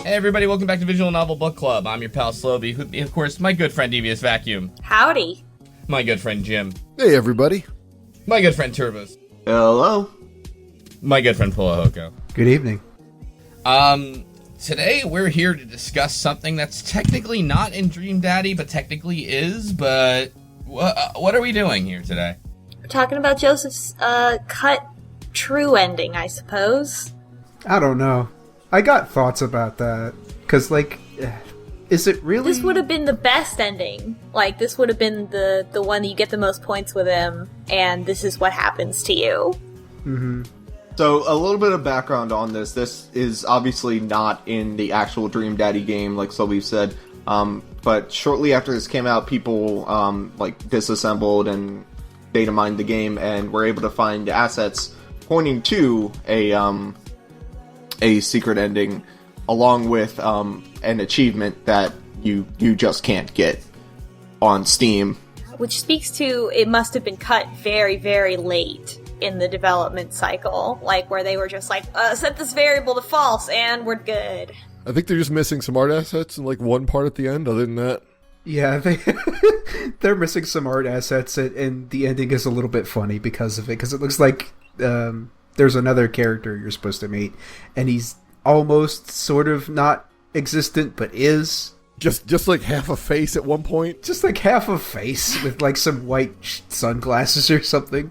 Hey everybody, welcome back to Visual Novel Book Club. I'm your pal slowbeef, with me, of course, my good friend Devious Vacuum. Howdy. My good friend Jim. Hey everybody. My good friend Turbos. Hello. My good friend Pulahoko. Good evening. Today we're here to discuss something that's technically not in Dream Daddy, but technically is, but what are we doing here today? We're talking about Joseph's, cut true ending, I suppose. I don't know. I got thoughts about that. Because, is it really... This would have been the best ending. Like, this would have been the one that you get the most points with him, and this is what happens to you. Mm-hmm. So, a little bit of background on this. This is obviously not in the actual Dream Daddy game, like Slowbeef said. But shortly after this came out, people, disassembled and data mined the game, and were able to find assets pointing to a secret ending, along with an achievement that you just can't get on Steam. Which speaks to, it must have been cut very, very late in the development cycle, like where they were just like, set this variable to false and we're good. I think they're just missing some art assets in one part at the end. Other than that, yeah, they're missing some art assets, and the ending is a little bit funny because of it, because it looks like there's another character you're supposed to meet, and he's almost sort of not existent, but is. Just like half a face at one point. Just like half a face with some white sunglasses or something.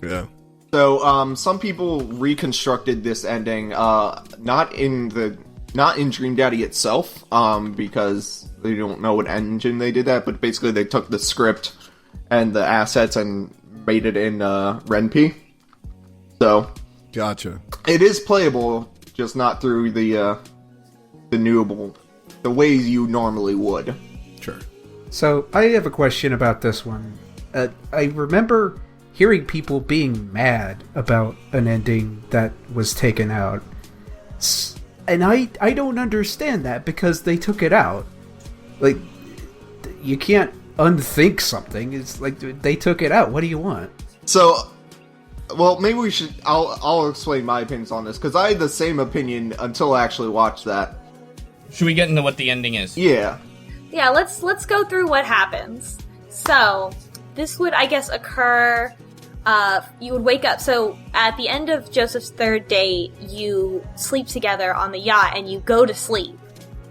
Yeah. So, some people reconstructed this ending, not in Dream Daddy itself, because they don't know what engine they did that, but basically they took the script and the assets and made it in RenP. So, gotcha. It is playable, just not through the ways you normally would. Sure. So, I have a question about this one. I remember hearing people being mad about an ending that was taken out. And I don't understand that, because they took it out. Like, you can't unthink something. It's like, they took it out. What do you want? So, well, maybe we should... I'll explain my opinions on this, because I had the same opinion until I actually watched that. Should we get into what the ending is? Yeah. Yeah, let's go through what happens. So, this would, I guess, occur... you would wake up, so at the end of Joseph's third day, you sleep together on the yacht, and you go to sleep.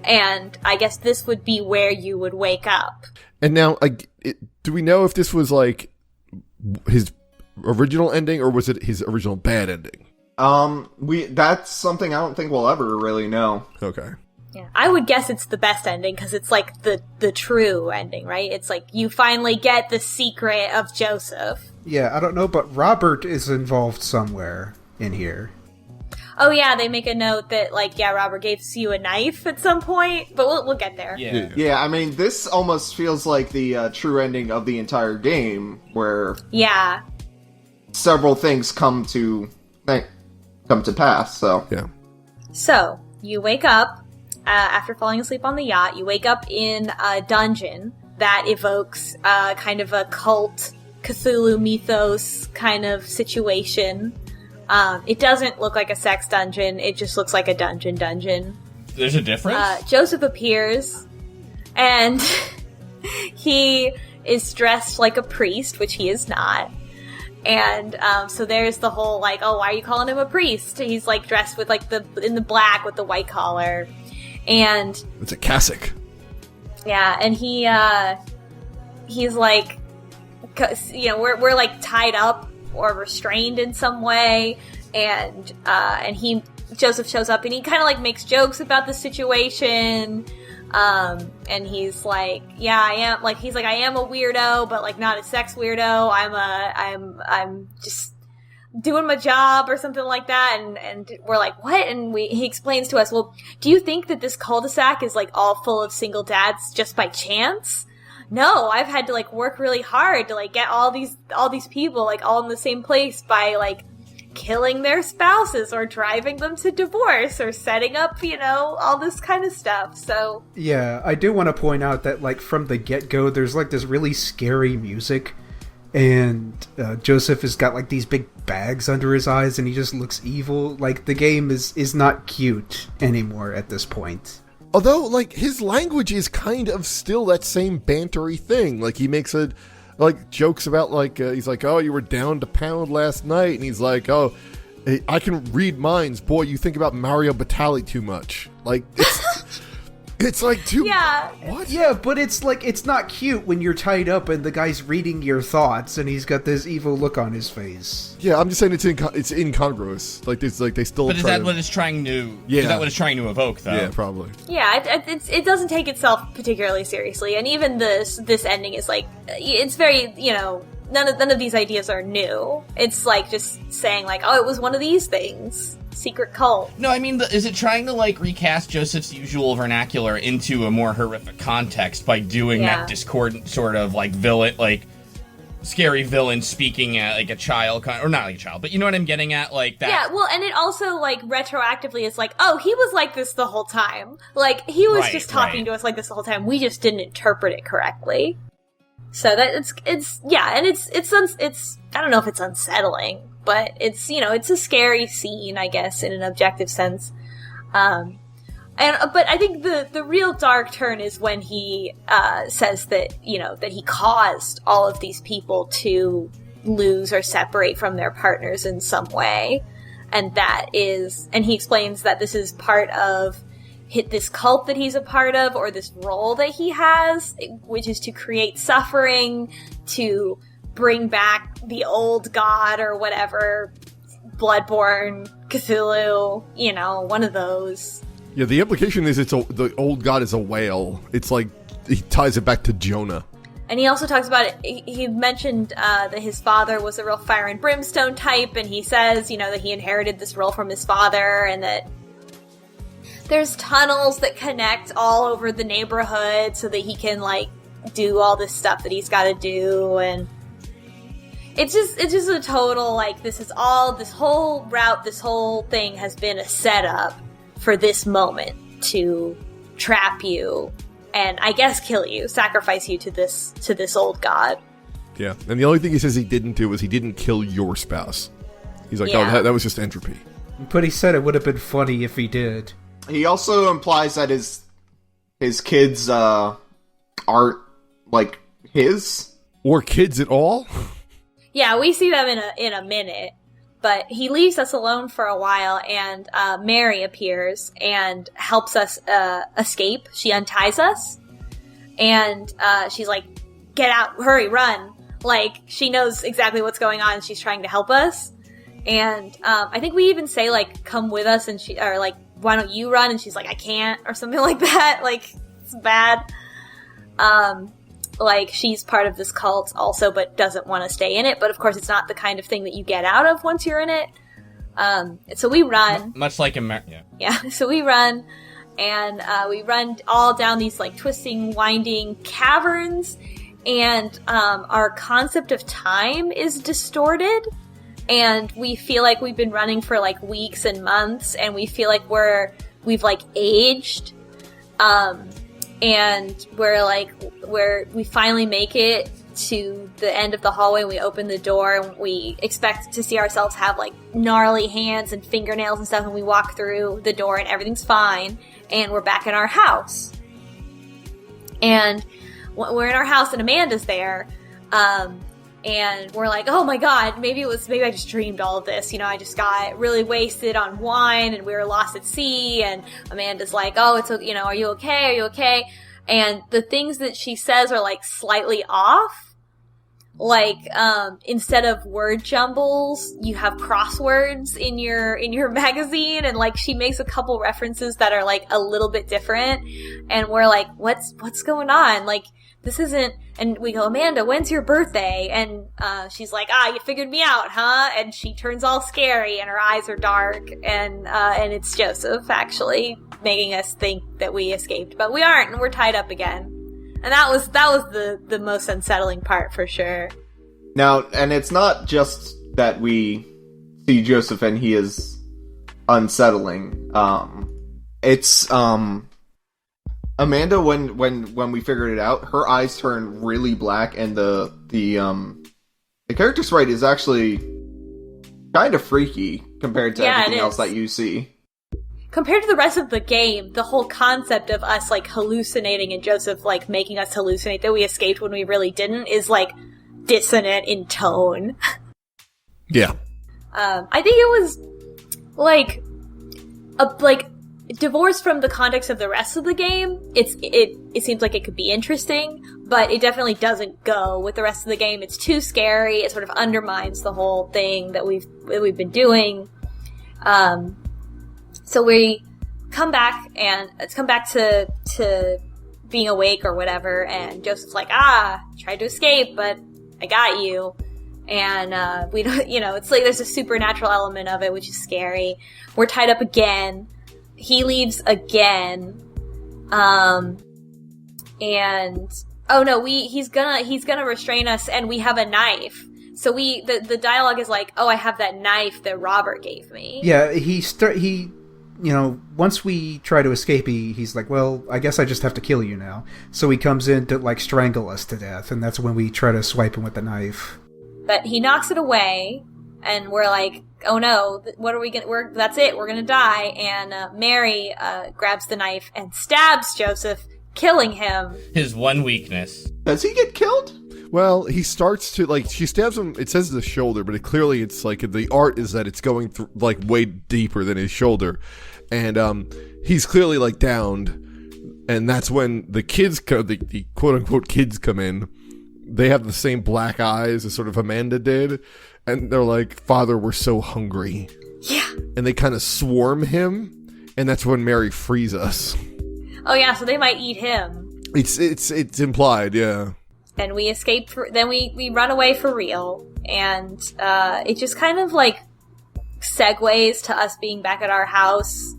And I guess this would be where you would wake up. And now, do we know if this was, his original ending, or was it his original bad ending? That's something I don't think we'll ever really know. Okay. Yeah, I would guess it's the best ending, because it's the true ending, right? It's you finally get the secret of Joseph. Yeah, I don't know, but Robert is involved somewhere in here. Oh yeah, they make a note that Robert gave you a knife at some point, but we'll get there. Yeah, I mean, this almost feels like the true ending of the entire game, where several things come to pass. So yeah. So you wake up after falling asleep on the yacht. You wake up in a dungeon that evokes kind of a cult Cthulhu mythos kind of situation. It doesn't look like a sex dungeon. It just looks like a dungeon. There's a difference? Joseph appears, and he is dressed like a priest, which he is not. And so there's the whole why are you calling him a priest? He's dressed with in the black with the white collar, and it's a cassock. Yeah, and he's we're tied up or restrained in some way, and Joseph shows up, and he kind of makes jokes about the situation, and he's I am a weirdo, but not a sex weirdo. I'm just doing my job or something like that, and we're what? And he explains to us, well, do you think that this cul-de-sac is all full of single dads just by chance? No, I've had to work really hard to get all these people all in the same place by killing their spouses or driving them to divorce or setting up, all this kind of stuff. So yeah, I do want to point out that from the get-go, there's this really scary music, and Joseph has got these big bags under his eyes and he just looks evil. Like, the game is not cute anymore at this point. Although, like, his language is kind of still that same bantery thing. Like, he makes jokes about, like, he's like, oh, you were down to pound last night. And he's like, oh, I can read minds. Boy, you think about Mario Batali too much. Like, it's like too... Yeah. What? Yeah, but it's like, it's not cute when you're tied up and the guy's reading your thoughts and he's got this evil look on his face. Yeah, I'm just saying it's incongruous. Like, it's like they still. But is that what it's trying to? Yeah. Is that what it's trying to evoke, though? Yeah, probably. Yeah, it doesn't take itself particularly seriously, and even this ending is like, it's very, none of these ideas are new. It's like just saying like, oh, it was one of these things. Secret cult. No, I mean, is it trying to, like, recast Joseph's usual vernacular into a more horrific context by doing that discordant sort of, like, villain, like, scary villain speaking at, like, a child, or not like a child, but you know what I'm getting at? Like, that. Yeah, well, and it also, like, retroactively is like, oh, he was like this the whole time. Like, he was just talking to us like this the whole time. We just didn't interpret it correctly. So that it's I don't know if it's unsettling, but it's, it's a scary scene, I guess, in an objective sense. But I think the real dark turn is when he says that, that he caused all of these people to lose or separate from their partners in some way. And he explains that this is part of this cult that he's a part of, or this role that he has, which is to create suffering, to bring back the old god or whatever, Bloodborne, Cthulhu, one of those. Yeah, the implication is the old god is a whale. It's like, he ties it back to Jonah. And he also talks about it, he mentioned that his father was a real fire and brimstone type, and he says, that he inherited this role from his father, and that there's tunnels that connect all over the neighborhood so that he can, like, do all this stuff that he's got to do, and it's just a total, like, this whole route, this whole thing has been a setup for this moment to trap you and, I guess, kill you, sacrifice you to this old god. Yeah, and the only thing he says he didn't do was he didn't kill your spouse. He's like, oh, that was just entropy. But he said it would have been funny if he did. He also implies that his kids aren't, like, his. Or kids at all? Yeah, we see them in a minute, but he leaves us alone for a while, and Mary appears and helps us escape. She unties us, and she's like, get out, hurry, run. Like, she knows exactly what's going on, and she's trying to help us. And I think we even say, like, come with us, and or like, why don't you run? And she's like, I can't, or something like that. Like, it's bad. Like, she's part of this cult also, but doesn't want to stay in it. But of course, it's not the kind of thing that you get out of once you're in it. So we run. Much like Yeah, so we run, and we run all down these, like, twisting, winding caverns, and our concept of time is distorted. And we feel like we've been running for, like, weeks and months, and we feel like we've like aged, and we finally make it to the end of the hallway, and we open the door, and we expect to see ourselves have, like, gnarly hands and fingernails and stuff, and we walk through the door, and everything's fine, and we're back in our house. And we're in our house, and Amanda's there, and we're like, oh my god, maybe I just dreamed all of this. I just got really wasted on wine, and we were lost at sea, and Amanda's like, oh, it's, are you okay? Are you okay? And the things that she says are, like, slightly off. Like, instead of word jumbles, you have crosswords in your magazine, and, like, she makes a couple references that are, like, a little bit different, and we're like, what's going on? Like, this isn't, and we go, Amanda, when's your birthday? And she's like, you figured me out, huh? And she turns all scary, and her eyes are dark, and it's Joseph, actually, making us think that we escaped, but we aren't, and we're tied up again. And that was the most unsettling part, for sure. Now, and it's not just that we see Joseph and he is unsettling. It's Amanda, when we figured it out, her eyes turn really black, and the character sprite is actually kind of freaky compared to everything else that you see. Compared to the rest of the game, the whole concept of us, like, hallucinating and Joseph, like, making us hallucinate that we escaped when we really didn't is, like, dissonant in tone. Yeah. I think it was, like, divorced from the context of the rest of the game. It seems like it could be interesting, but it definitely doesn't go with the rest of the game. It's too scary. It sort of undermines the whole thing that we've been doing. So we come back to being awake or whatever, and Joseph's like, tried to escape, but I got you. And we don't, it's like there's a supernatural element of it, which is scary. We're tied up again. He leaves again. And oh no, he's gonna restrain us, and we have a knife. So the dialogue is like, I have that knife that Robert gave me. Yeah, once we try to escape, he's like, well, I guess I just have to kill you now. So he comes in to, like, strangle us to death, and that's when we try to swipe him with the knife. But he knocks it away, and we're like, oh no, what are we gonna, that's it, we're gonna die. And Mary grabs the knife and stabs Joseph, killing him. His one weakness. Does he get killed? Well, he starts to, like, she stabs him, it says the shoulder, but it's like, the art is that it's going through, like, way deeper than his shoulder. And he's clearly, like, downed, and that's when the kids the quote-unquote kids come in. They have the same black eyes as sort of Amanda did, and they're like, Father, we're so hungry. Yeah. And they kind of swarm him, and that's when Mary frees us. Oh yeah, so they might eat him. It's implied, yeah. And we escape, then we run away for real, and it just kind of, like, segues to us being back at our house,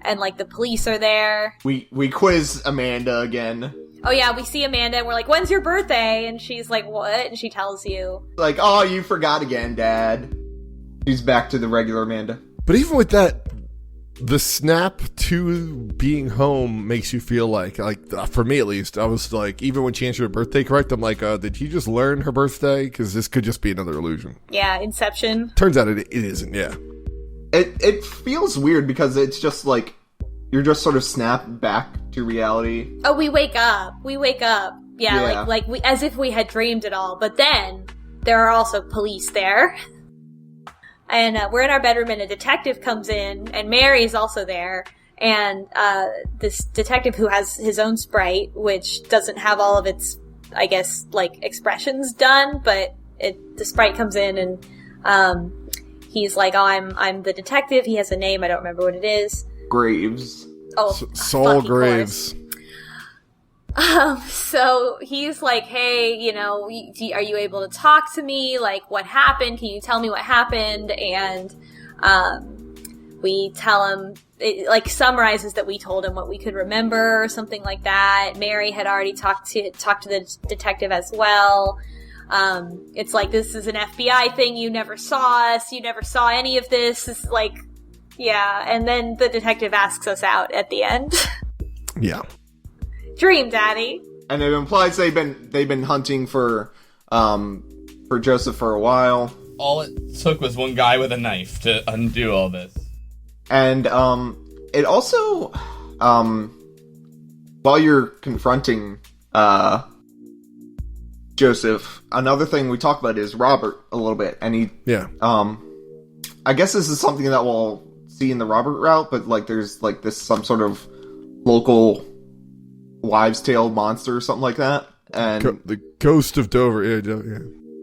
and, like, the police are there. We quiz Amanda again. Oh yeah, we see Amanda, and we're like, when's your birthday? And she's like, what? And she tells you. Like, oh, you forgot again, Dad. She's back to the regular Amanda. But even with that, the snap to being home makes you feel like for me at least, I was like, even when she answered her birthday correct, I'm like, did he just learn her birthday? Because this could just be another illusion. Yeah, Inception. Turns out it isn't, yeah. It feels weird because it's just like, you're just sort of snapped back to reality. Oh, we wake up. Yeah. Like we, as if we had dreamed it all. But then, there are also police there. And we're in our bedroom, and a detective comes in, and Mary's also there. And this detective who has his own sprite, which doesn't have all of its, I guess, like, expressions done, but the sprite comes in, and he's like, oh, I'm the detective. He has a name. I don't remember what it is. Graves. Oh, Saul Graves. So he's like, hey, are you able to talk to me? Like, what happened? Can you tell me what happened? And we tell him, it, like, summarizes that we told him what we could remember or something like that. Mary had already talked to the detective as well. It's like, this is an FBI thing. You never saw us. You never saw any of this. It's like, yeah. And then the detective asks us out at the end. Yeah. Dream, Daddy. And it implies they've been hunting for Joseph for a while. All it took was one guy with a knife to undo all this. And it also, while you're confronting Joseph, another thing we talk about is Robert a little bit, and he, I guess this is something that we'll see in the Robert route, but like there's like this some sort of local wives' tale monster or something like that, and the ghost of Dover,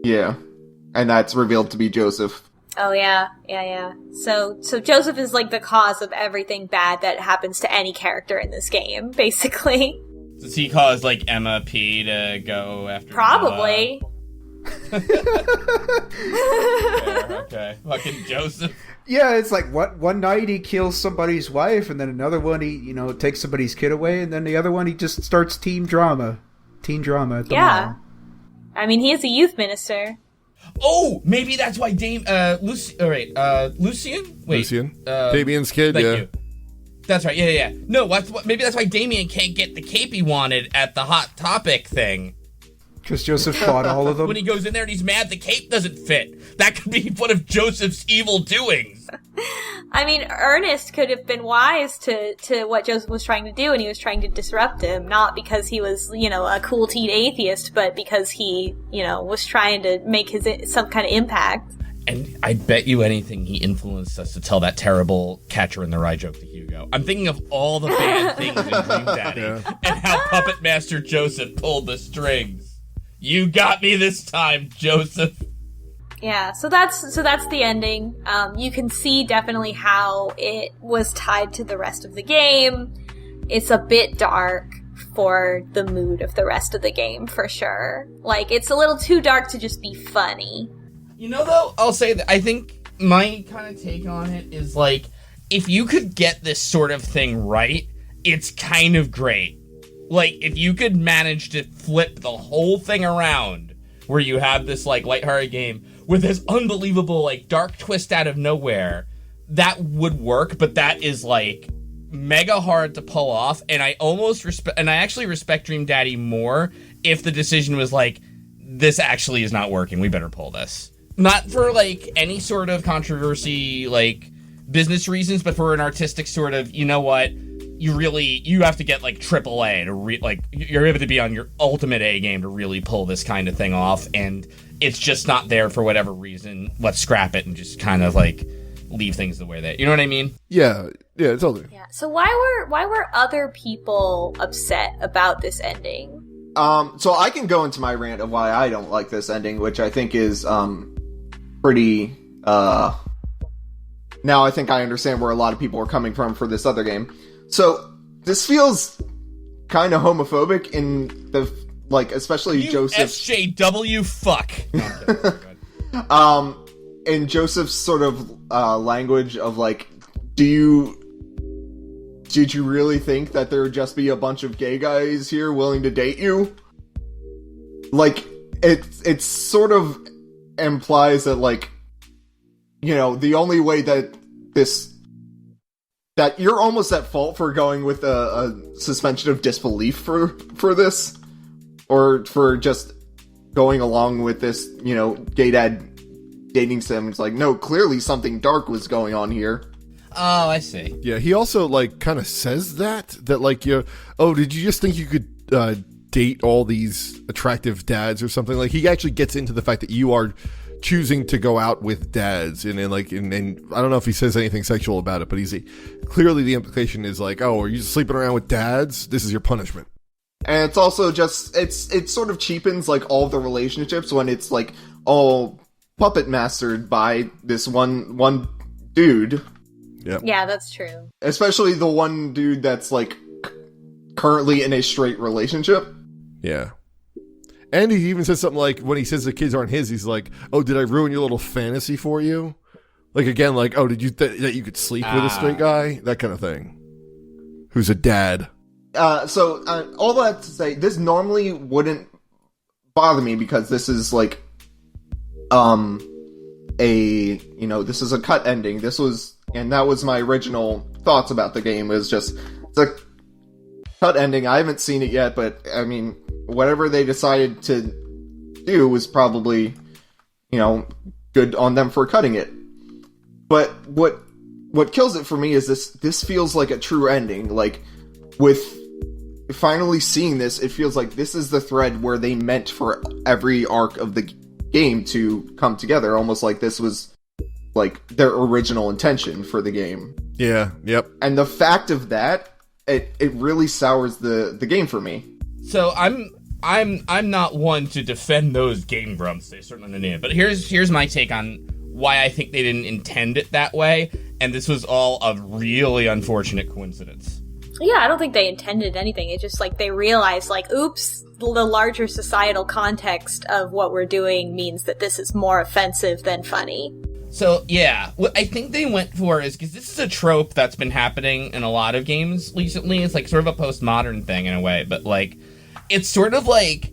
yeah, and that's revealed to be Joseph. Oh yeah. So Joseph is like the cause of everything bad that happens to any character in this game, basically. Does he cause like Emma P to go after? Probably. Okay, fucking Joseph. Yeah, it's like one night he kills somebody's wife, and then another one he takes somebody's kid away, and then the other one he just starts teen drama at the mall. I mean, he is a youth minister. Oh, maybe that's why Lucian? Wait. Lucian? Damien's kid, thank yeah. You. That's right, yeah. No, maybe that's why Damien can't get the cape he wanted at the Hot Topic thing. Because Joseph fought all of them. When he goes in there and he's mad the cape doesn't fit. That could be one of Joseph's evil doings. I mean, Ernest could have been wise to what Joseph was trying to do, and he was trying to disrupt him, not because he was, a cool teen atheist, but because he, was trying to make some kind of impact. And I bet you anything he influenced us to tell that terrible Catcher in the Rye joke to Hugo. I'm thinking of all the bad things in Dream Daddy and how Puppet Master Joseph pulled the strings. You got me this time, Joseph. Yeah, so that's the ending. You can see definitely how it was tied to the rest of the game. It's a bit dark for the mood of the rest of the game, for sure. Like, it's a little too dark to just be funny. Though, I'll say that I think my kind of take on it is, like, if you could get this sort of thing right, it's kind of great. Like, if you could manage to flip the whole thing around, where you have this, like, lighthearted game with this unbelievable, like, dark twist out of nowhere, that would work, but that is, like, mega hard to pull off, and I actually respect Dream Daddy more if the decision was, like, this actually is not working, we better pull this. Not for, like, any sort of controversy, like, business reasons, but for an artistic sort of, you know what, you have to get, like, AAA to you're able to be on your ultimate A game to really pull this kind of thing off, and it's just not there for whatever reason. Let's scrap it and just kind of, like, leave things the way they, you know what I mean? Yeah, totally. Yeah. So why were other people upset about this ending? So I can go into my rant of why I don't like this ending, which I think is, pretty, now I think I understand where a lot of people are coming from for this other game. So, this feels kind of homophobic in the, like, especially Joseph. SJW fuck. In Joseph's sort of, language of, like, did you really think that there would just be a bunch of gay guys here willing to date you? Like, it sort of implies that, like, the only way that that you're almost at fault for going with a suspension of disbelief for this, or for just going along with this, gay dad dating sim. It's like, no, clearly something dark was going on here. Oh, I see. Yeah, he also, like, kind of says that, like, did you just think you could date all these attractive dads or something? Like, he actually gets into the fact that you are choosing to go out with dads, and I don't know if he says anything sexual about it, but clearly the implication is like, oh, are you sleeping around with dads? This is your punishment. And it's also just, it sort of cheapens, like, all the relationships when it's, like, all puppet mastered by this one dude. Yep. Yeah, that's true. Especially the one dude that's, like, currently in a straight relationship. Yeah. And he even says something like, when he says the kids aren't his, he's like, oh, did I ruin your little fantasy for you? Like, again, like, oh, did you that you could sleep with a straight guy? That kind of thing. Who's a dad. So, all that to say, this normally wouldn't bother me, because this is, like, this is a cut ending. And that was my original thoughts about the game, was just, it's a cut ending. I haven't seen it yet, but, I mean, whatever they decided to do was probably, good on them for cutting it. But what kills it for me is this feels like a true ending. Like, with finally seeing this, it feels like this is the thread where they meant for every arc of the game to come together, almost like this was, like, their original intention for the game. Yeah, yep. And the fact of that, it really sours the game for me. So I'm not one to defend those game grumps. They certainly didn't. But here's my take on why I think they didn't intend it that way, and this was all a really unfortunate coincidence. Yeah, I don't think they intended anything. It's just like they realized, like, oops, the larger societal context of what we're doing means that this is more offensive than funny. So, yeah, what I think they went for is, because this is a trope that's been happening in a lot of games recently. It's like sort of a postmodern thing in a way, but, like, it's sort of like,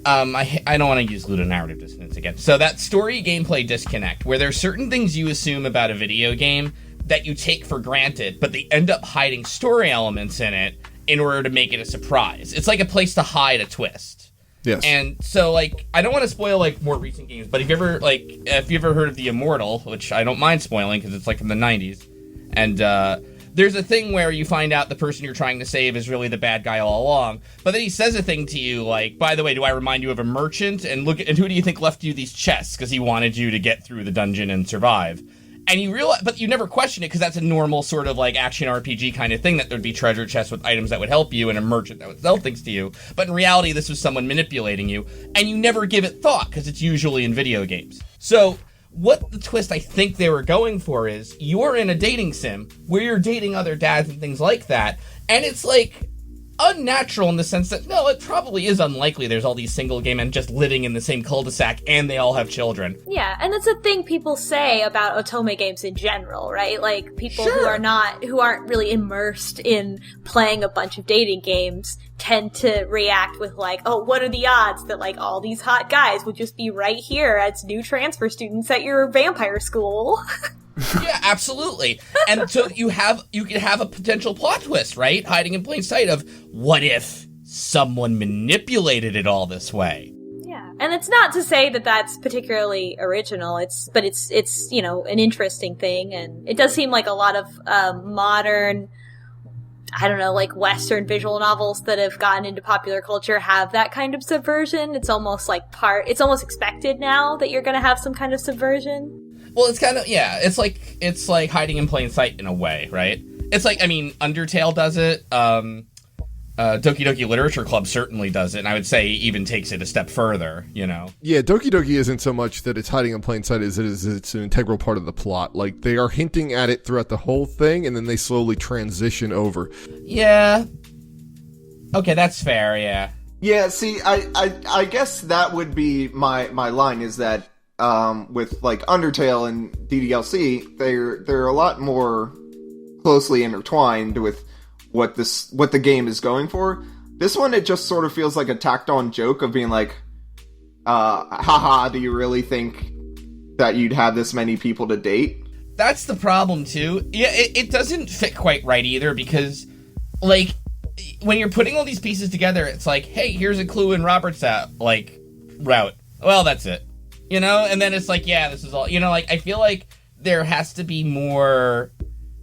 I don't want to use ludonarrative dissonance again. So that story gameplay disconnect, where there's certain things you assume about a video game that you take for granted, but they end up hiding story elements in it in order to make it a surprise. It's like a place to hide a twist. Yes. And so, like, I don't want to spoil, like, more recent games, but if you ever heard of The Immortal, which I don't mind spoiling because it's, like, from the 90s, and there's a thing where you find out the person you're trying to save is really the bad guy all along, but then he says a thing to you like, by the way, do I remind you of a merchant? And who do you think left you these chests? Because he wanted you to get through the dungeon and survive. And you realize, but you never question it because that's a normal sort of like action RPG kind of thing, that there'd be treasure chests with items that would help you and a merchant that would sell things to you. But in reality, this was someone manipulating you, and you never give it thought because it's usually in video games. So what the twist I think they were going for is you're in a dating sim where you're dating other dads and things like that, and it's like unnatural in the sense that, no, it probably is unlikely there's all these single gay men just living in the same cul-de-sac and they all have children. Yeah, and that's a thing people say about otome games in general, right? Like, people who aren't really immersed in playing a bunch of dating games tend to react with like, oh, what are the odds that like all these hot guys would just be right here as new transfer students at your vampire school? Yeah, absolutely. And so you could have a potential plot twist, right? Hiding in plain sight of, what if someone manipulated it all this way? Yeah. And it's not to say that that's particularly original, but it's, you know, an interesting thing, and it does seem like a lot of modern, I don't know, like Western visual novels that have gotten into popular culture have that kind of subversion. It's almost like it's almost expected now that you're going to have some kind of subversion. Well, it's kind of, yeah, it's like hiding in plain sight in a way, right? It's like, I mean, Undertale does it, Doki Doki Literature Club certainly does it, and I would say even takes it a step further, you know? Yeah, Doki Doki isn't so much that it's hiding in plain sight as it's an integral part of the plot. Like, they are hinting at it throughout the whole thing, and then they slowly transition over. Yeah. Okay, that's fair, yeah. Yeah, see, I guess that would be my line, is that with like Undertale and DDLC, they're a lot more closely intertwined with what the game is going for. This one, it just sort of feels like a tacked on joke of being like, haha, do you really think that you'd have this many people to date? That's the problem too. Yeah, it doesn't fit quite right either, because like when you're putting all these pieces together, it's like, hey, here's a clue in Robert's route. Well, that's it. You know, and then it's like, yeah, this is all, you know, like, I feel like there has to be more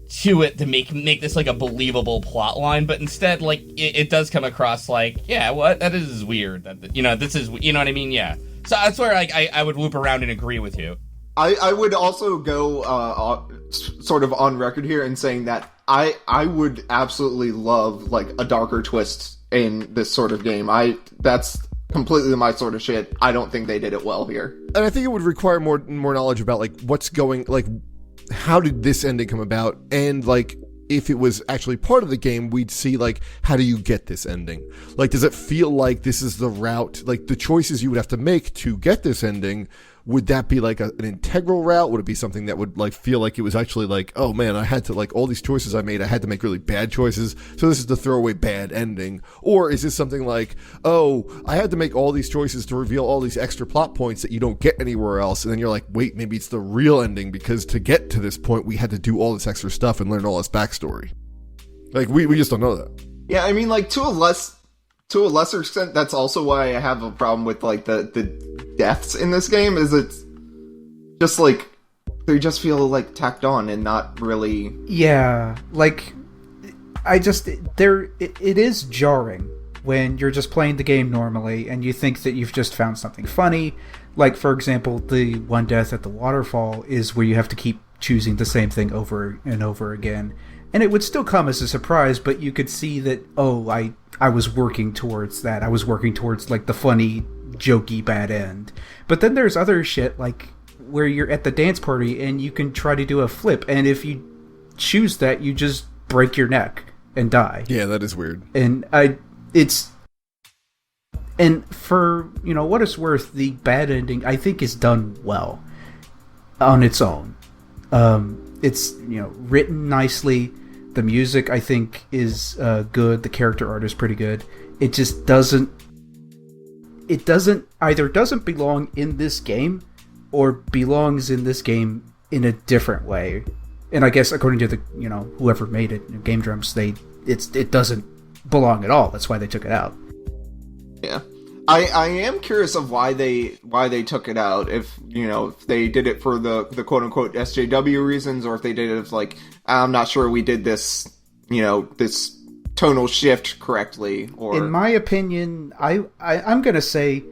to it to make this, like, a believable plot line, but instead, like, it does come across like, yeah, what? That is weird. That, you know, this is, you know what I mean? Yeah. So that's where, like, I would loop around and agree with you. I would also go, sort of on record here in saying that I would absolutely love, like, a darker twist in this sort of game. That's completely my sort of shit. I don't think they did it well here. And I think it would require more knowledge about, like, what's going, like, how did this ending come about? And, like, if it was actually part of the game, we'd see, like, how do you get this ending? Like, does it feel like this is the route, like, the choices you would have to make to get this ending? Would that be like an integral route? Would it be something that would like feel like it was actually like, oh man, I had to, like, all these choices I made, I had to make really bad choices, so this is the throwaway bad ending? Or is this something like, oh, I had to make all these choices to reveal all these extra plot points that you don't get anywhere else, and then you're like, wait, maybe it's the real ending because to get to this point we had to do all this extra stuff and learn all this backstory. Like, we just don't know that. Yeah, I mean, like, to a lesser extent, that's also why I have a problem with, like, the deaths in this game, is it's just, like, they just feel, like, tacked on and not really... Yeah, like, it is jarring when you're just playing the game normally and you think that you've just found something funny. Like, for example, the one death at the waterfall is where you have to keep choosing the same thing over and over again. And it would still come as a surprise, but you could see that, oh, I was working towards that. I was working towards, like, the funny, jokey bad end. But then there's other shit, like, where you're at the dance party and you can try to do a flip, and if you choose that, you just break your neck and die. Yeah, that is weird. And and for, you know, what it's worth, the bad ending, I think, is done well on its own. It's, you know, written nicely. The music, I think, is good. The character art is pretty good. It just doesn't belong in this game, or belongs in this game in a different way. And I guess according to the, you know, whoever made it, Game Drums, it doesn't belong at all. That's why they took it out. Yeah. I am curious of why they took it out. If if they did it for the quote unquote SJW reasons, or if they did it as like, I'm not sure we did this this tonal shift correctly. Or in my opinion, I'm gonna say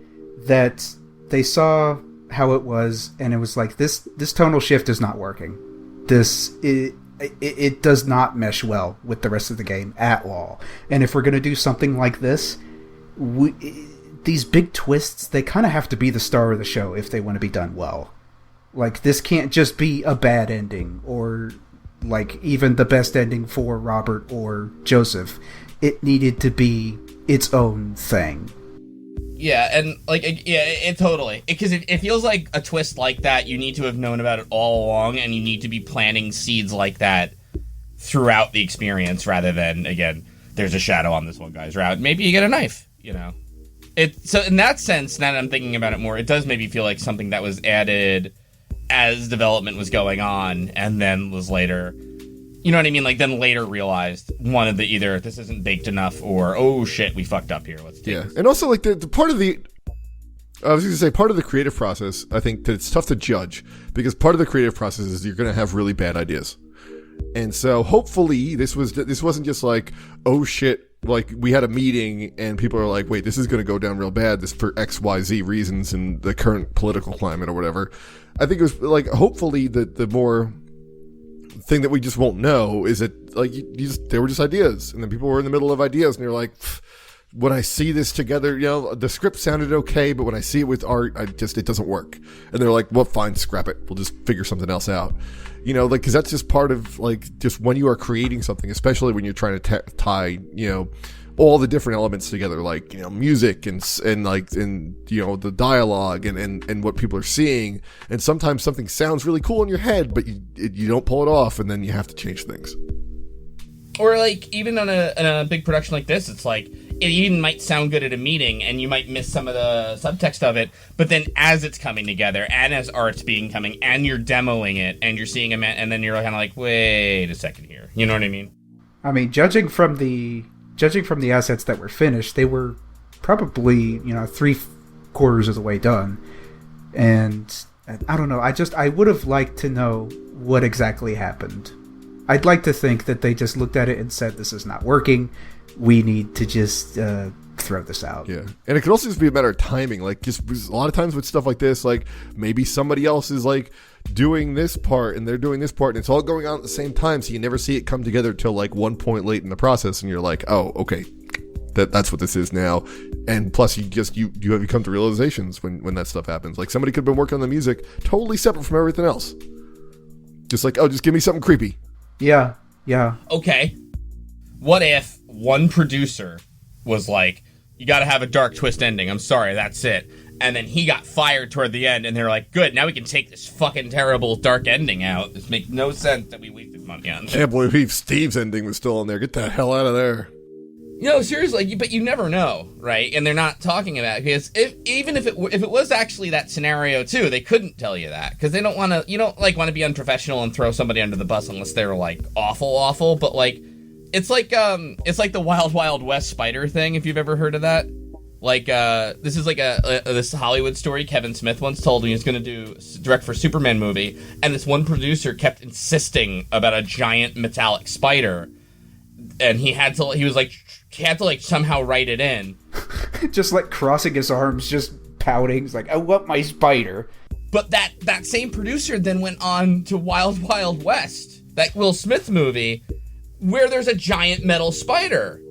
that they saw how it was, and it was like this tonal shift is not working. It does not mesh well with the rest of the game at all. And if we're gonna do something like this, these big twists, they kind of have to be the star of the show if they want to be done well. Like, this can't just be a bad ending, or like even the best ending for Robert or Joseph. It needed to be its own thing. Yeah, and it totally, because it feels like a twist like that you need to have known about it all along, and you need to be planting seeds like that throughout the experience, rather than, again, there's a shadow on this one guy's route, maybe you get a knife, So in that sense, now that I'm thinking about it more, it does maybe feel like something that was added as development was going on, and then was later, you know what I mean? Like, then later realized wanted to either, this isn't baked enough, or, oh shit, we fucked up here, let's take this. And also, like, the part of the, I was going to say, part of the creative process, I think that it's tough to judge, because part of the creative process is you're going to have really bad ideas. And so, hopefully, this wasn't just like, oh shit, like, we had a meeting, and people are like, wait, this is going to go down real bad, this for XYZ reasons in the current political climate or whatever. I think it was, like, hopefully, the more thing that we just won't know is that, like, they were just ideas, and then people were in the middle of ideas, and you're like, when I see this together, the script sounded okay, but when I see it with art, it doesn't work. And they're like, well, fine, scrap it. We'll just figure something else out. Like, because that's just part of, like, just when you are creating something, especially when you're trying to tie, all the different elements together, like, music and the dialogue and what people are seeing. And sometimes something sounds really cool in your head, but you don't pull it off, and then you have to change things. Or, like, even on a big production like this, it's like, it even might sound good at a meeting, and you might miss some of the subtext of it, but then as it's coming together, and as art's coming, and you're demoing it, and you're seeing and then you're kind of like, wait a second here. You know what I mean? I mean, judging from the assets that were finished, they were probably, 3/4 of the way done. And I don't know, I would have liked to know what exactly happened. I'd like to think that they just looked at it and said, this is not working. We need to just throw this out. Yeah. And it could also just be a matter of timing. Like, just a lot of times with stuff like this, like, maybe somebody else is, like, doing this part, and they're doing this part, and it's all going on at the same time, so you never see it come together till, like, one point late in the process, and you're like, oh, okay, that's what this is now. And plus, you come to realizations when that stuff happens. Like, somebody could have been working on the music totally separate from everything else. Just like, oh, just give me something creepy. Yeah. Okay. What if one producer was like, you gotta have a dark twist ending, I'm sorry, that's it. And then he got fired toward the end, and they're like, good, now we can take this fucking terrible dark ending out. This makes no sense that we wasted money on this. Can't believe Steve's ending was still in there. Get the hell out of there. Seriously, but you never know, right? And they're not talking about it, because if it was actually that scenario too, they couldn't tell you that, because they don't want to, want to be unprofessional and throw somebody under the bus unless they're, like, awful, but, like, it's like the Wild Wild West spider thing, if you've ever heard of that. Like, this is like this Hollywood story Kevin Smith once told when he was going to direct for Superman movie, and this one producer kept insisting about a giant metallic spider, and he had to somehow write it in. Just like crossing his arms, just pouting. He's like, I want my spider. But that same producer then went on to Wild Wild West, that Will Smith movie, where there's a giant metal spider.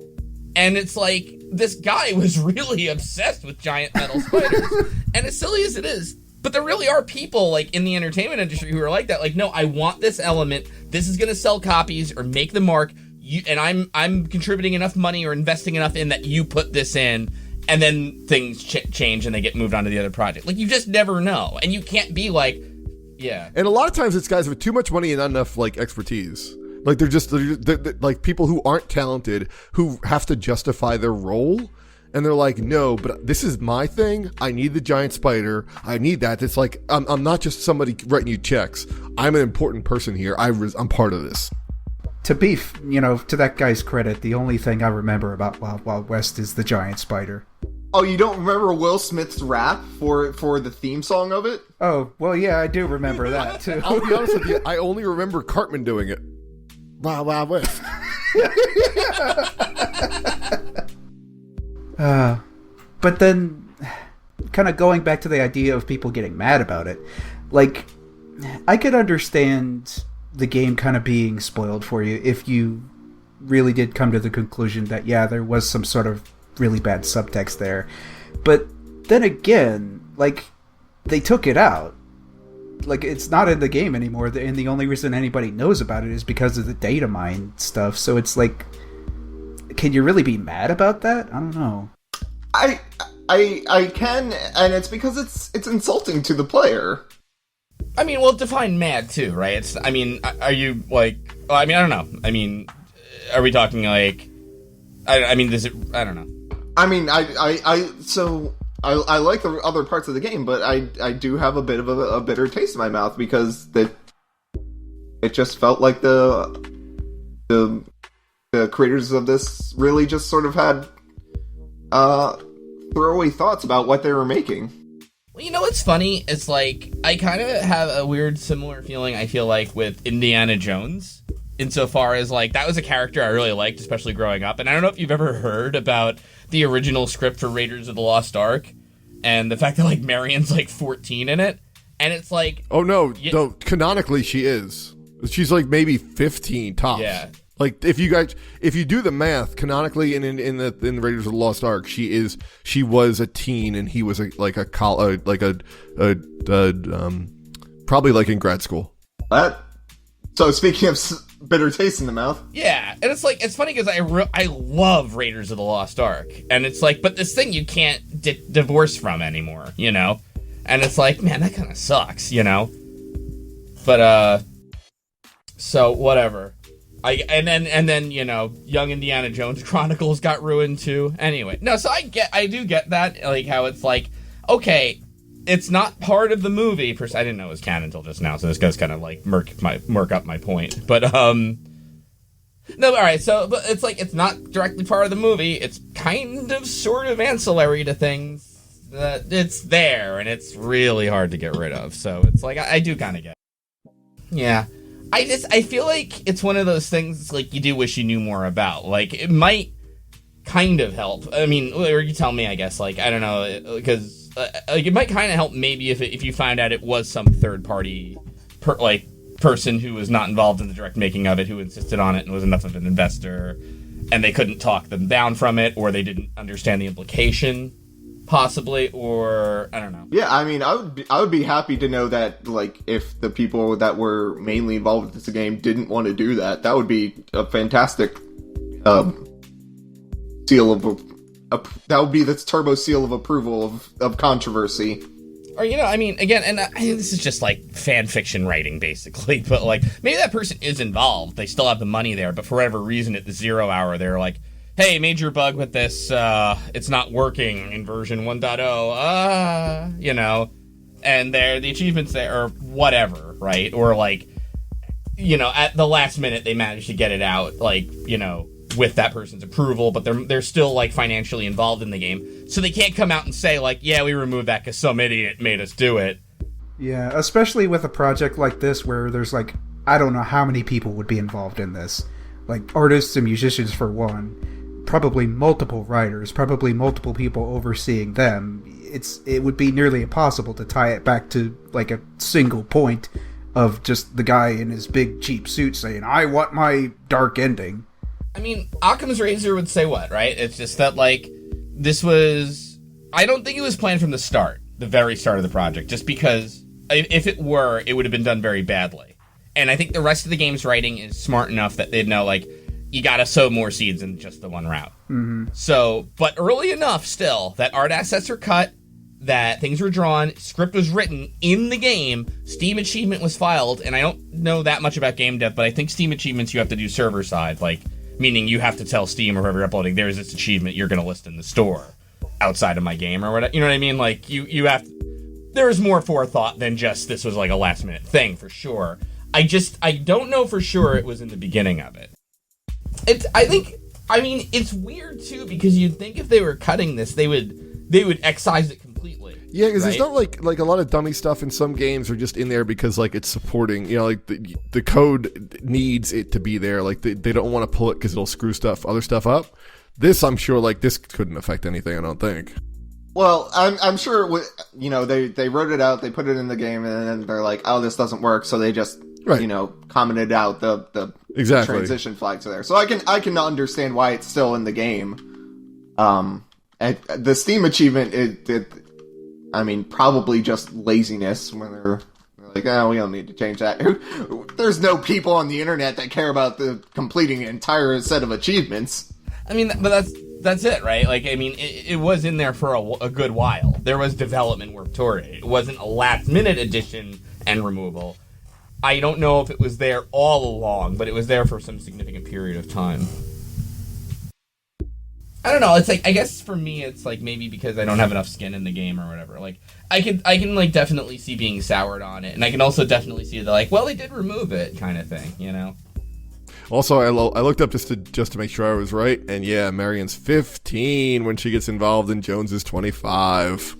And it's like, this guy was really obsessed with giant metal spiders. And as silly as it is, but there really are people, like, in the entertainment industry who are like that. Like, no, I want this element. This is going to sell copies or make the mark. And I'm contributing enough money or investing enough in that you put this in. And then things change and they get moved on to the other project. Like, you just never know. And you can't be like, yeah. And a lot of times it's guys with too much money and not enough, like, expertise. Like, they're like people who aren't talented, who have to justify their role, and they're like, no, but this is my thing. I need the giant spider. I need that. It's like, I'm not just somebody writing you checks. I'm an important person here. I'm part of this. To that guy's credit, the only thing I remember about Wild Wild West is the giant spider. Oh, you don't remember Will Smith's rap for the theme song of it? Oh, well, yeah, I do remember that, too. I'll be honest with you, I only remember Cartman doing it. Wild Wild West. But then, kind of going back to the idea of people getting mad about it, like, I could understand the game kind of being spoiled for you if you really did come to the conclusion that, yeah, there was some sort of really bad subtext there. But then again, like, they took it out. Like, it's not in the game anymore, and the only reason anybody knows about it is because of the data mine stuff. So it's like, can you really be mad about that? I don't know. I can, and it's because it's insulting to the player. I mean, well, define mad too, right? It's, I mean, are you like? Well, I mean, I don't know. I mean, are we talking like? I mean, does it? I don't know. I mean, so I like the other parts of the game, but I do have a bit of a bitter taste in my mouth because it just felt like the creators of this really just sort of had throwaway thoughts about what they were making. Well, you know what's funny? It's like, I kind of have a weird similar feeling, I feel like, with Indiana Jones, insofar as, like, that was a character I really liked, especially growing up, and I don't know if you've ever heard about the original script for Raiders of the Lost Ark, and the fact that, like, Marion's, like, 14 in it, and it's like... Oh, no, no, canonically she is. She's, like, maybe 15 tops. Yeah. Like, if you do the math, canonically in the Raiders of the Lost Ark, she was a teen and he was probably like in grad school. So speaking of bitter taste in the mouth, yeah, and it's like, it's funny because I love Raiders of the Lost Ark, and it's like, but this thing you can't divorce from anymore, you know, and it's like, man, that kind of sucks, you know, but so whatever. And then you know, Young Indiana Jones Chronicles got ruined too. Anyway, no, so I do get that, like, how it's like, okay, it's not part of the movie. I didn't know it was canon until just now, so this goes kind of like murk up my point. But no, all right. So, but it's like, it's not directly part of the movie. It's kind of sort of ancillary to things that it's there, and it's really hard to get rid of. So it's like, I do kind of get it. Yeah. I feel like it's one of those things, like, you do wish you knew more about. Like, it might kind of help. I mean, or you tell me, I guess. Like, I don't know, because like, it might kind of help maybe if you find out it was some third-party person who was not involved in the direct making of it, who insisted on it and was enough of an investor, and they couldn't talk them down from it, or they didn't understand the implication, possibly, or I don't know. Yeah, I mean, I would be happy to know that, like, if the people that were mainly involved with this game didn't want to do that, that would be a fantastic seal of that would be the turbo seal of approval of controversy. Or, you know, I mean, again, and this is just like fan fiction writing, basically, but like, maybe that person is involved, they still have the money there, but for whatever reason at the 0 hour they're like, hey, major bug with this, it's not working in version 1.0, you know, and the achievements there, or whatever, right? Or, like, you know, at the last minute, they managed to get it out, like, you know, with that person's approval, but they're still, like, financially involved in the game, so they can't come out and say, like, yeah, we removed that because some idiot made us do it. Yeah, especially with a project like this where there's, like, I don't know how many people would be involved in this. Like, artists and musicians, for one. Probably multiple writers, probably multiple people overseeing them. It would be nearly impossible to tie it back to, like, a single point of just the guy in his big cheap suit saying, I want my dark ending. I mean, Occam's razor would say what, right? It's just that, like, this was... I don't think it was planned from the start, the very start of the project, just because if it were, it would have been done very badly. And I think the rest of the game's writing is smart enough that they'd know, like, you gotta sow more seeds than just the one route. Mm-hmm. So, but early enough still, that art assets are cut, that things were drawn, script was written in the game, Steam achievement was filed, and I don't know that much about game dev, but I think Steam achievements you have to do server side, like, meaning you have to tell Steam or whoever you're uploading, there's this achievement you're gonna list in the store, outside of my game, or whatever, you know what I mean? Like, you have to, there's more forethought than just this was like a last minute thing, for sure. I don't know for sure it was in the beginning of it. It's weird too, because you'd think if they were cutting this, they would they would excise it completely. Yeah, because right? it's not like a lot of dummy stuff in some games are just in there because like it's supporting, like the code needs it to be there. Like they don't want to pull it because it'll screw other stuff up. This, I'm sure, like this couldn't affect anything. I don't think. Well, I'm sure they wrote it out, they put it in the game, and then they're like, oh, this doesn't work, so they just commented out the transition flags are there. So I can understand why it's still in the game. And the Steam achievement, probably just laziness when they're like, oh, we don't need to change that. There's no people on the internet that care about completing an entire set of achievements. I mean, but that's it, right? Like, I mean, it was in there for a good while. There was development work toward it. It wasn't a last-minute addition and removal. I don't know if it was there all along, but it was there for some significant period of time. I don't know. It's like, I guess for me, it's like maybe because I don't have enough skin in the game or whatever. Like, I can like definitely see being soured on it, and I can also definitely see the like, well, they did remove it kind of thing, you know. Also, I looked up just to make sure I was right, and yeah, Marion's 15 when she gets involved, and Jones is 25.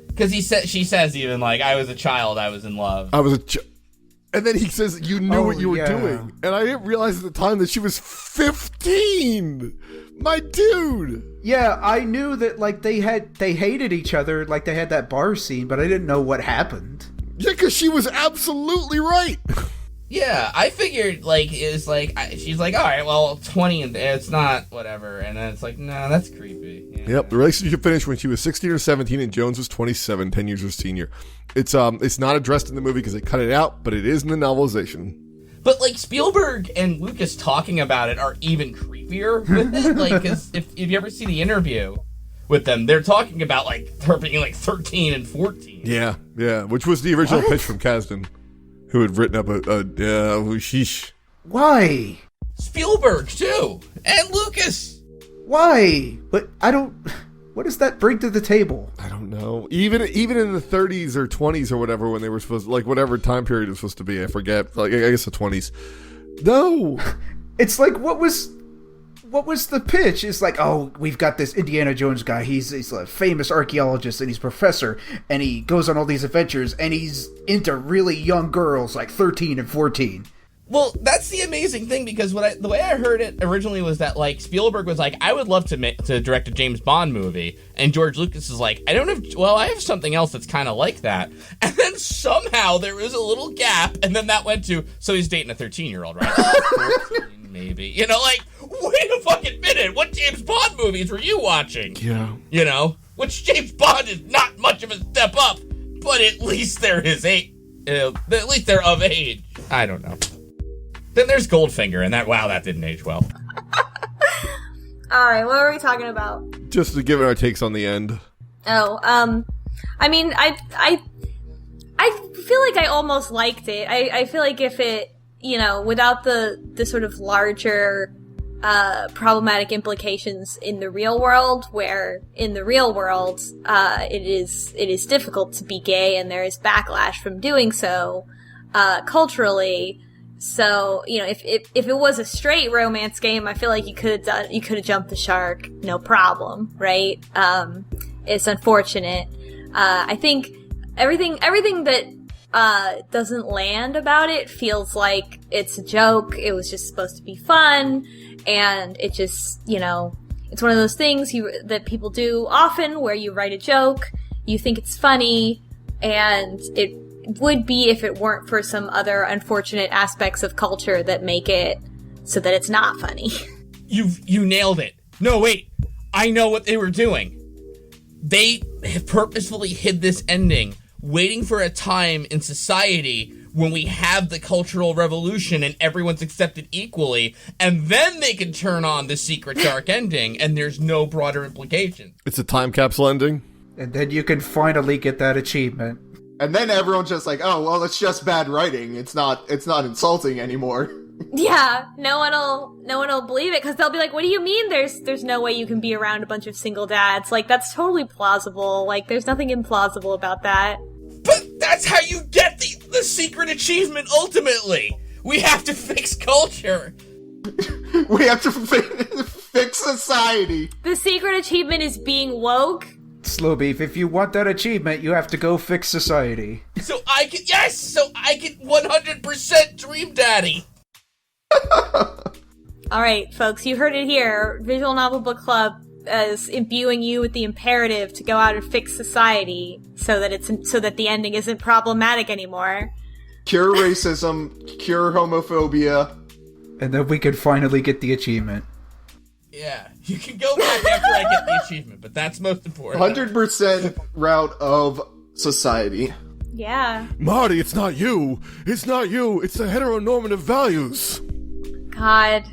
Because she says even like, I was a child, I was in love. And then he says, you knew what you were doing. And I didn't realize at the time that she was 15. My dude. Yeah, I knew that like they hated each other, like they had that bar scene, but I didn't know what happened. Yeah, because she was absolutely right. Yeah, I figured, like, it was like, she's like, all right, well, 20 and it's not, whatever. And then it's like, no, that's creepy. Yeah. Yep, the relationship finished when she was 16 or 17 and Jones was 27, 10 years her senior. It's not addressed in the movie because they cut it out, but it is in the novelization. But, like, Spielberg and Lucas talking about it are even creepier with it. Like, because if you ever see the interview with them, they're talking about, like, her being, like, 13 and 14. Yeah, which was the original pitch from Kasdan, who had written up sheesh. Why? Spielberg, too. And Lucas. Why? But what does that bring to the table? I don't know. Even in the 30s or 20s or whatever, when they were supposed to, like, whatever time period it was supposed to be, I forget. Like, I guess the 20s. No. It's like, what was the pitch? It's like, oh, we've got this Indiana Jones guy. He's a famous archaeologist, and he's a professor, and he goes on all these adventures, and he's into really young girls, like 13 and 14. Well, that's the amazing thing, because the way I heard it originally was that, like, Spielberg was like, I would love to direct a James Bond movie, and George Lucas is like, I have something else that's kind of like that. And then somehow there was a little gap, and then that went to, so he's dating a 13-year-old, right? 14, maybe. You know, like, wait a fucking minute, what James Bond movies were you watching? Yeah. You know? Which James Bond is not much of a step up, but at least they're his age. At least they're of age. I don't know. Then there's Goldfinger, and that didn't age well. Alright, what were we talking about? Just to give it our takes on the end. Oh, I mean, I feel like I almost liked it. I feel like if it, without the sort of larger, problematic implications in the real world, where in the real world, it is difficult to be gay, and there is backlash from doing so, culturally. So, if it was a straight romance game, I feel like you could have jumped the shark, no problem, right? It's unfortunate. I think everything that doesn't land about it feels like it's a joke. It was just supposed to be fun, and it just, it's one of those things that people do often, where you write a joke, you think it's funny, and it would be if it weren't for some other unfortunate aspects of culture that make it so that it's not funny. You nailed it. No, wait. I know what they were doing. They purposefully hid this ending, waiting for a time in society when we have the Cultural Revolution and everyone's accepted equally, and then they can turn on the secret dark ending, and there's no broader implication. It's a time capsule ending. And then you can finally get that achievement. And then everyone's just like, oh, well, it's just bad writing. It's not insulting anymore. Yeah, no one will believe it, because they'll be like, what do you mean there's no way you can be around a bunch of single dads? Like, that's totally plausible. Like, there's nothing implausible about that. But that's how you get the secret achievement ultimately. We have to fix culture. We have to fix society. The secret achievement is being woke? Slowbeef, if you want that achievement, you have to go fix society. So I can 100% Dream Daddy. All right, folks, you heard it here. Visual Novel Book Club is imbuing you with the imperative to go out and fix society so that the ending isn't problematic anymore. Cure racism, cure homophobia. And then we can finally get the achievement. Yeah, you can go back after I get the achievement, but that's most important. 100% route of society. Yeah. Marty, it's not you. It's not you. It's the heteronormative values. God.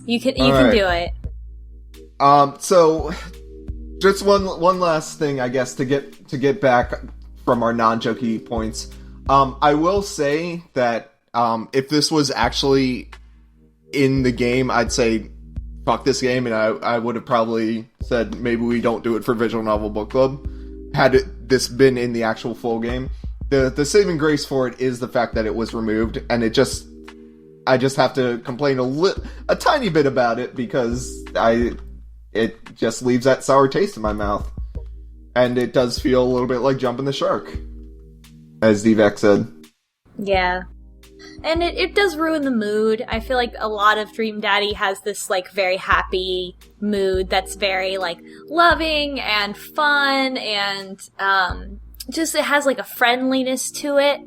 You can right. do it. So just one last thing, I guess, to get back from our non-jokey points. I will say that if this was actually in the game, I'd say fuck this game, and I would have probably said maybe we don't do it for Visual Novel Book Club had this been in the actual full game. The saving grace for it is the fact that it was removed, and I just have to complain a tiny bit about it because it just leaves that sour taste in my mouth, and it does feel a little bit like jumping the shark, as Devek said. Yeah. And it does ruin the mood. I feel like a lot of Dream Daddy has this, like, very happy mood that's very, like, loving and fun and, just it has, like, a friendliness to it.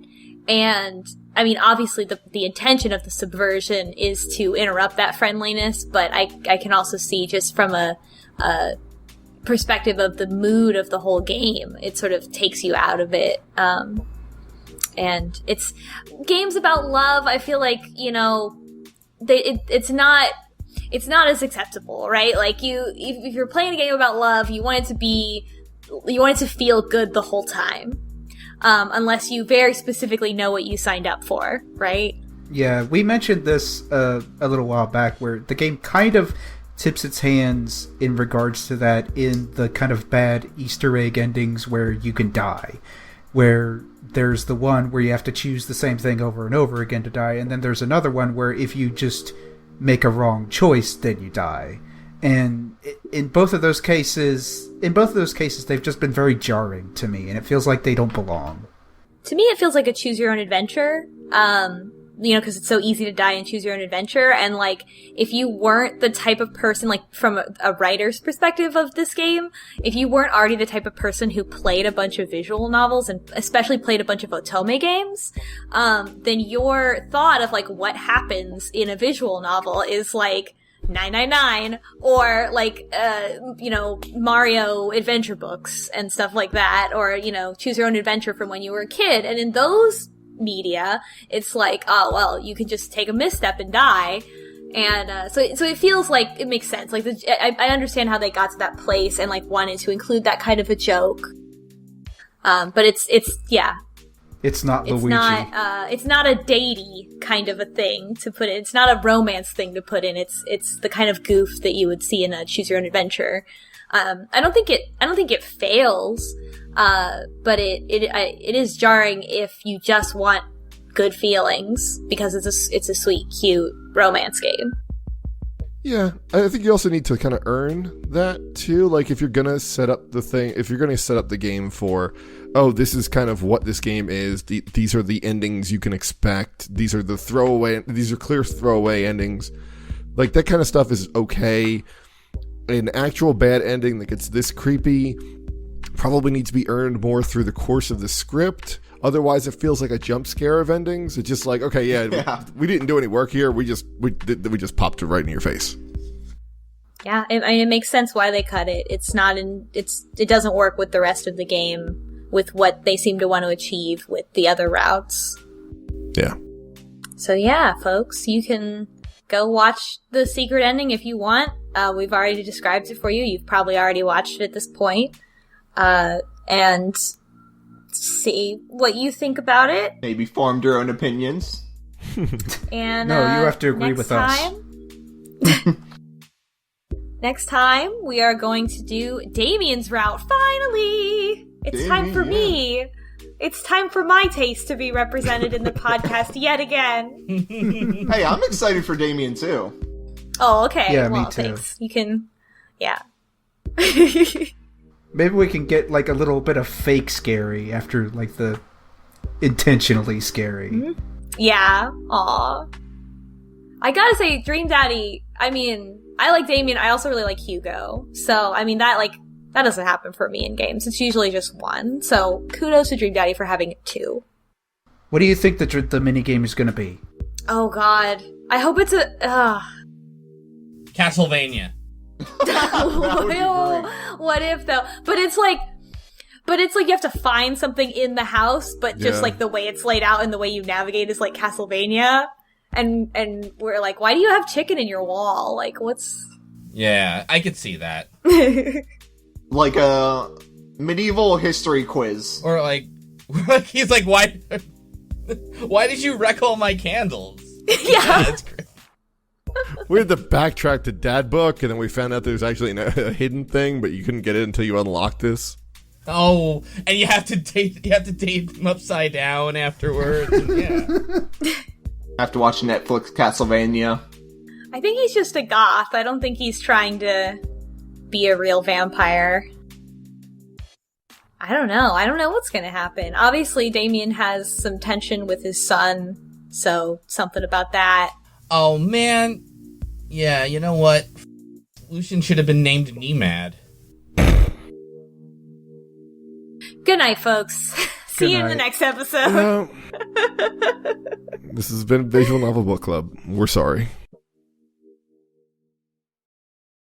And, I mean, obviously the intention of the subversion is to interrupt that friendliness, but I can also see just from a perspective of the mood of the whole game, it sort of takes you out of it. And it's games about love. I feel like, you know, it's not as acceptable, right? Like if you're playing a game about love, you want it to feel good the whole time, unless you very specifically know what you signed up for, right? Yeah, we mentioned this a little while back, where the game kind of tips its hands in regards to that in the kind of bad Easter egg endings where you can die, where there's the one where you have to choose the same thing over and over again to die, and then there's another one where if you just make a wrong choice, then you die. And in both of those cases, they've just been very jarring to me, and it feels like they don't belong. To me, it feels like a choose your own adventure. You know, because it's so easy to die and choose your own adventure. And, like, if you weren't the type of person, like, from a writer's perspective of this game, if you weren't already the type of person who played a bunch of visual novels and especially played a bunch of Otome games, then your thought of, like, what happens in a visual novel is, like, 999 or, like, you know, Mario adventure books and stuff like that, or, you know, choose your own adventure from when you were a kid. And in those media, it's like, oh, well, you can just take a misstep and die. And so it feels like it makes sense. Like, I understand how they got to that place and, like, wanted to include that kind of a joke. But it's not Luigi. It's not a datey kind of a thing to put in. It's not a romance thing to put in. It's the kind of goof that you would see in a choose your own adventure. I don't think it fails. But it is jarring if you just want good feelings because it's a sweet, cute romance game. Yeah, I think you also need to kind of earn that too. Like if you're gonna set up the game for, oh, this is kind of what this game is. These are the endings you can expect. These are clear throwaway endings. Like that kind of stuff is okay. An actual bad ending that gets this creepy probably needs to be earned more through the course of the script. Otherwise, it feels like a jump scare of endings. It's just like, okay, yeah. We didn't do any work here. We just popped it right in your face. Yeah, it makes sense why they cut it. It doesn't work with the rest of the game, with what they seem to want to achieve with the other routes. Yeah. So yeah, folks, you can go watch the secret ending if you want. We've already described it for you. You've probably already watched it at this point. And see what you think about it. Maybe formed your own opinions. And no, you have to agree with us. Next time, we are going to do Damien's route. Finally! It's time for me. It's time for my taste to be represented in the podcast yet again. Hey, I'm excited for Damien too. Oh, okay. Yeah, well, me too. Thanks. You can, yeah. Maybe we can get like a little bit of fake scary after like the intentionally scary. Mm-hmm. Yeah. Aw. I gotta say, Dream Daddy, I mean, I like Damien, I also really like Hugo. So, I mean, that doesn't happen for me in games. It's usually just one. So, kudos to Dream Daddy for having 2. What do you think the minigame is going to be? Oh, God. I hope it's a... Castlevania. What if, though? But it's like you have to find something in the house, but just like the way it's laid out and the way you navigate is like Castlevania. And we're like, why do you have chicken in your wall? Like, what's... Yeah, I could see that. Like a medieval history quiz. Or like, he's like, why did you wreck all my candles? Yeah. That's great. We had to backtrack to Dad Book, and then we found out there was actually a hidden thing, but you couldn't get it until you unlocked this. Oh, and you have to date him upside down afterwards. Yeah. I have to watch Netflix Castlevania. I think he's just a goth. I don't think he's trying to be a real vampire. I don't know. I don't know what's gonna happen. Obviously, Damien has some tension with his son, so something about that. Oh, man. Yeah, you know what? Lucian should have been named Nemad. Good night, folks. See you in the next episode. This has been Visual Novel Book Club. We're sorry.